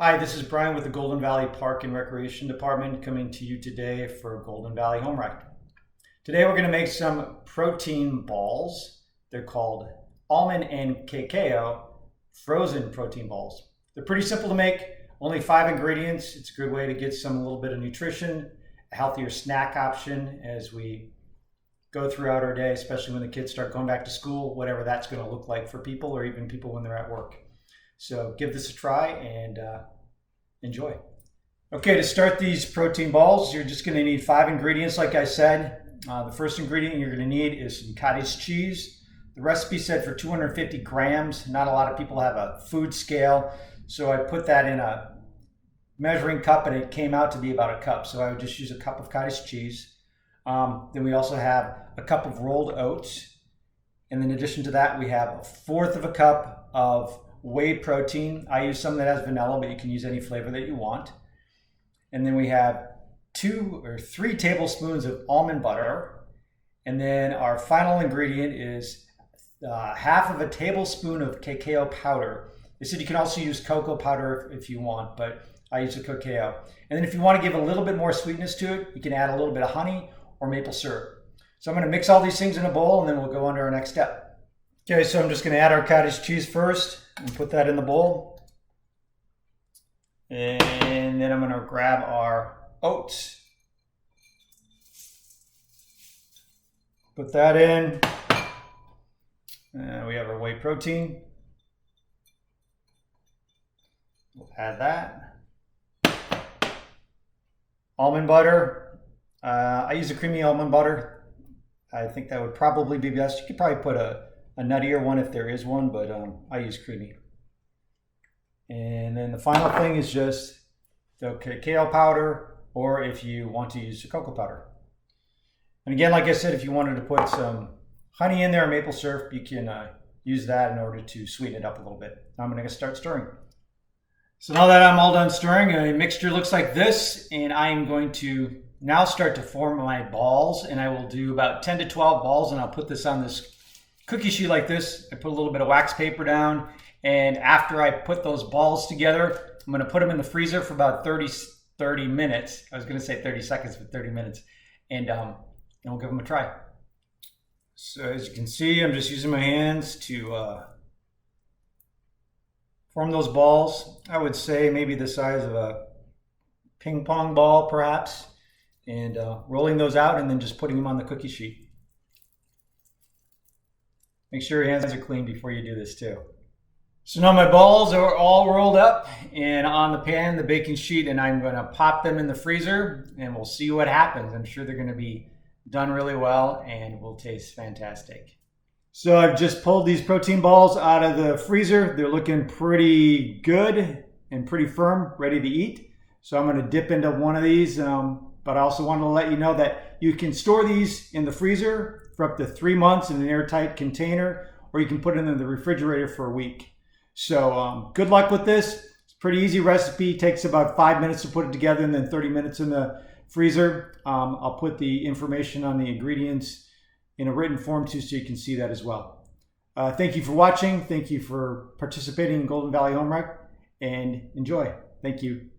Hi, this is Brian with the Golden Valley Park and Recreation Department coming to you today for Golden Valley Home Rec. Today we're going to make some protein balls. They're called Almond and Cacao frozen protein balls. They're pretty simple to make, only 5 ingredients. It's a good way to get a little bit of nutrition, a healthier snack option as we go throughout our day, especially when the kids start going back to school, whatever that's going to look like for people or even people when they're at work. So give this a try and enjoy. Okay, to start these protein balls, you're just going to need 5 ingredients like I said. The first ingredient you're going to need is some cottage cheese. The recipe said for 250 grams. Not a lot of people have a food scale, so I put that in a measuring cup and it came out to be about a cup. So I would just use a cup of cottage cheese. Then we also have a cup of rolled oats. And in addition to that, we have 1/4 of a cup of whey protein. I use some that has vanilla, but you can use any flavor that you want. And then we have 2 or 3 tablespoons of almond butter. And then our final ingredient is 1/2 of a tablespoon of cacao powder. They said you can also use cocoa powder if you want, but I use the cacao. And then if you want to give a little bit more sweetness to it, you can add a little bit of honey or maple syrup. So I'm going to mix all these things in a bowl and then we'll go on to our next step. Okay, so I'm just going to add our cottage cheese first and put that in the bowl. And then I'm going to grab our oats. Put that in. We have our whey protein. We'll add that. Almond butter. I use a creamy almond butter. I think that would probably be best. You could probably put a nuttier one if there is one, but I use creamy. And then the final thing is just the cacao powder, or if you want to use the cocoa powder. And again, like I said, if you wanted to put some honey in there or maple syrup, you can use that in order to sweeten it up a little bit. Now I'm going to start stirring. So now that I'm all done stirring, a mixture looks like this, and I am going to now start to form my balls, and I will do about 10 to 12 balls, and I'll put this on this cookie sheet like this. I put a little bit of wax paper down, and after I put those balls together, I'm going to put them in the freezer for about 30 minutes. I was going to say 30 seconds, but 30 minutes, and we'll give them a try. So as you can see, I'm just using my hands to form those balls. I would say maybe the size of a ping pong ball perhaps, and rolling those out and then just putting them on the cookie sheet. Make sure your hands are clean before you do this too. So now my balls are all rolled up and on the pan, the baking sheet, and I'm going to pop them in the freezer and we'll see what happens. I'm sure they're going to be done really well and will taste fantastic. So I've just pulled these protein balls out of the freezer. They're looking pretty good and pretty firm, ready to eat. So I'm going to dip into one of these, but I also wanted to let you know that you can store these in the freezer for up to 3 months in an airtight container, or you can put it in the refrigerator for a week. So good luck with this. It's a pretty easy recipe. It takes about 5 minutes to put it together and then 30 minutes in the freezer. I'll put the information on the ingredients in a written form too, so you can see that as well. Thank you for watching. Thank you for participating in Golden Valley Home Rec, and enjoy. Thank you.